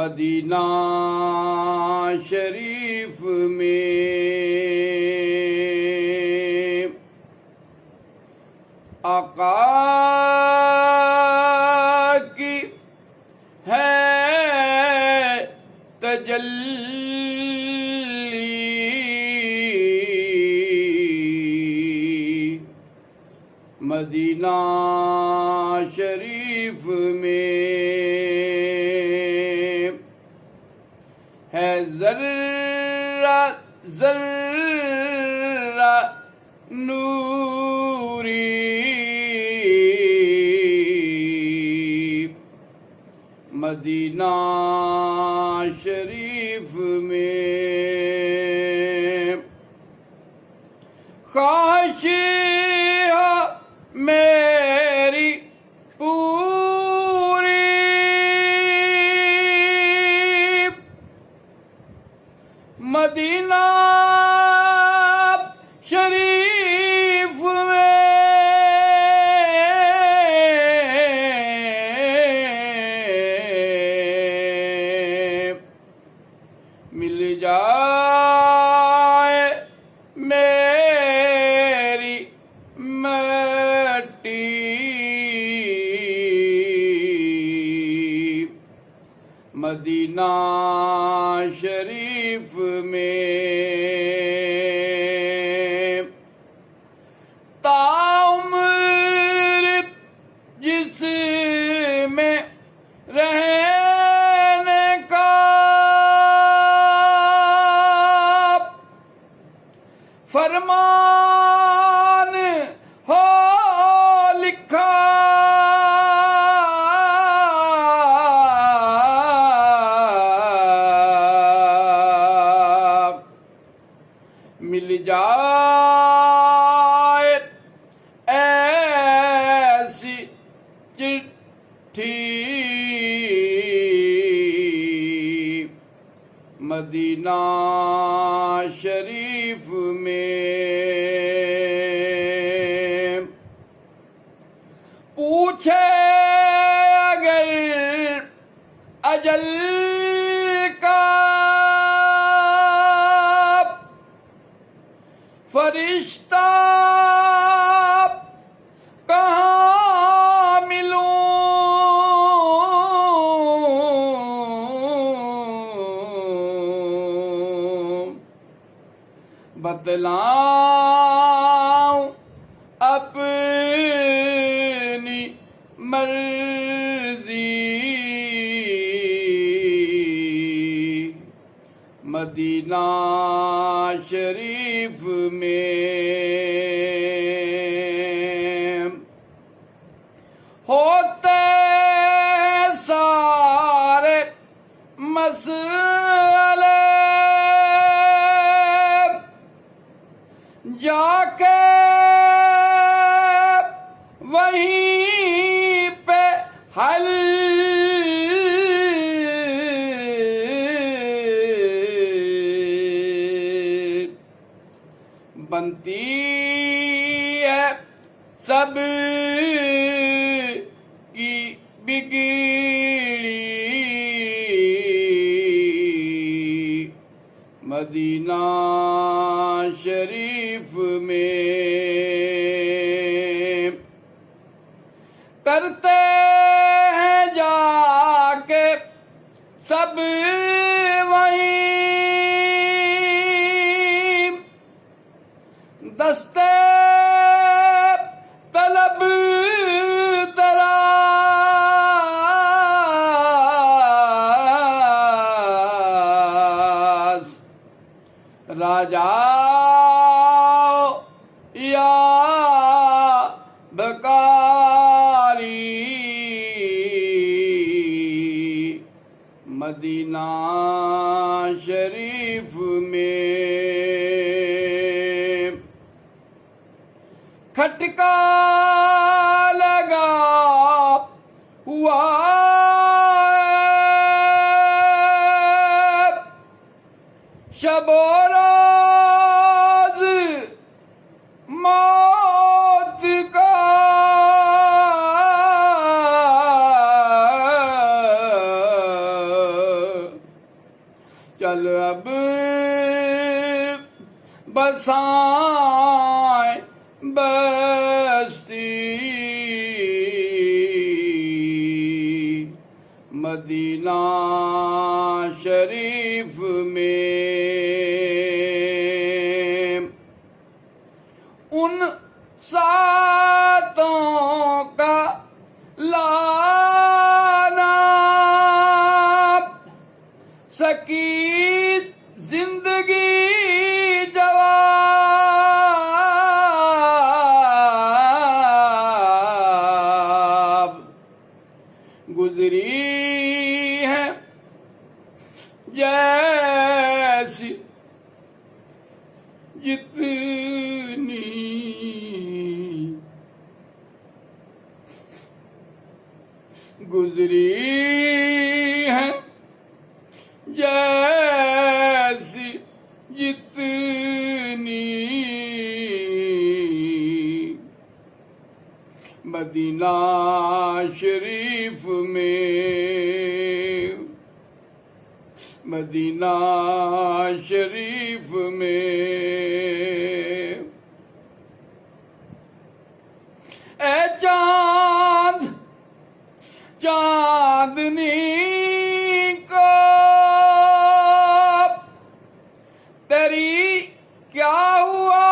Medina शरीफ में आका की है तजल्ली। मदीना शरीफ में है जर्रा जर्रा नूरी। मदीना शरीफ में ख्वाहिश मेरी पूरी। मदीना शरीफ में मिल जाए मेरी मट्टी। मदीना शरीफ में ताउम्र जिसमें रहने का फरमान हो लिखा। मिल जाए ऐसी चिट्ठी। मदीना शरीफ में पूछे अगर अजल का फरिश्ता कहाँ मिलूं। बतलाऊं अपनी मर्जी। मदीना शरीफ में होते सारे मसले जाके वहीं पे हल। बनती है सब की बिगड़ी। मदीना शरीफ में करते हैं जाके सब वहीं दस्ते तलब दराज। राजा या बकारी। मदीना शरीफ में खटका लगा हुआ शबो रोज मौत का। बसाएं बस्ती मदीना शरीफ में। उन सातों का लाना सकी जिंदगी जवाब गुजरी है जैसी जितनी गुजरी है जैसी जितनी मदीना शरीफ में मदीना शरीफ में। ए चांद चांदनी को तेरी क्या हुआ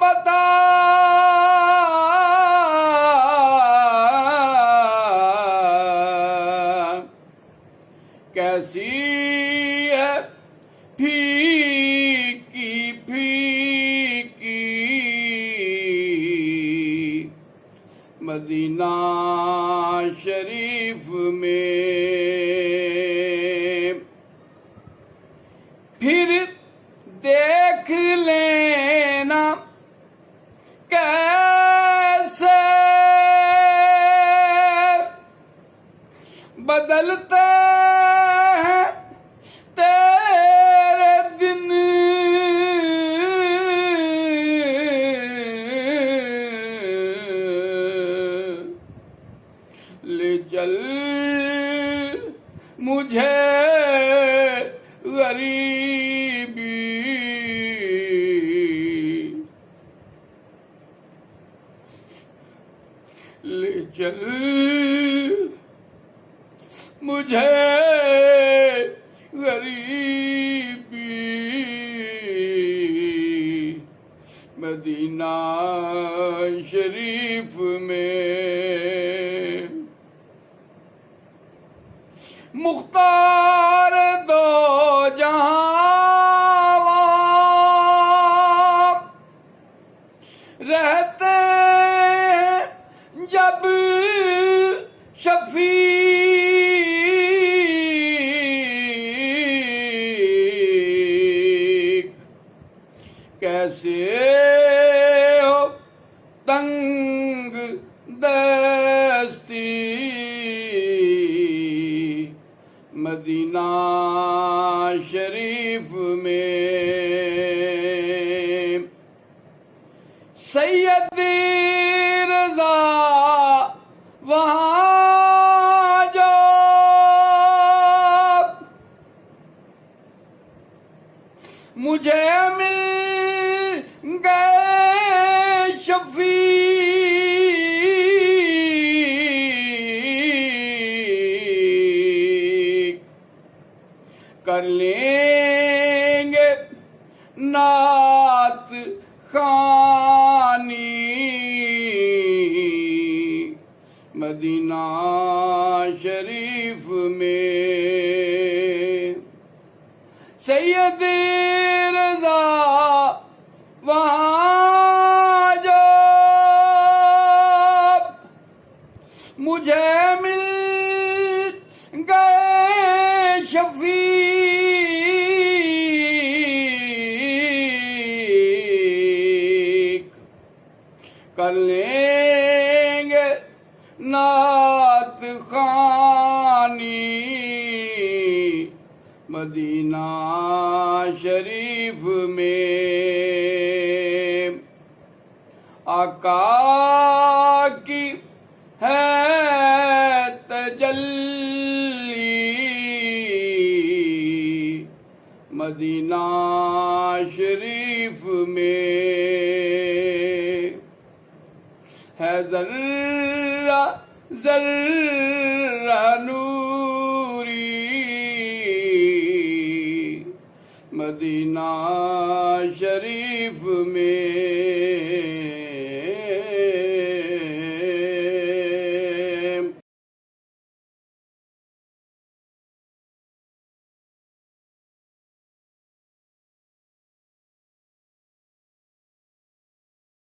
बता कैसी है फीकी फीकी मदीना शरीफ में। फिर देख लेना कैसे बदलते हैं तेरे दिन ले चल मुझे गरीबी ले चल मुझे गरीबी मदीना शरीफ में। मुख्तार दो जहां रहते हैं जब शफीक कैसे हो तंग दस्ती मदीना शरीफ में। सैयद रज़ा वहाँ जो मुझे मिल गए शफीक कर लेंगे नात खानी मदीना शरीफ में। सैयद रज़ा वहाँ जो मुझे मिल गए शफीक कर लेंगे नात खानी मदीना शरीफ में। आका की है तजल्ली मदीना शरीफ शरीफ में है जर्रा जर्रा नूरी, मदीना शरीफ में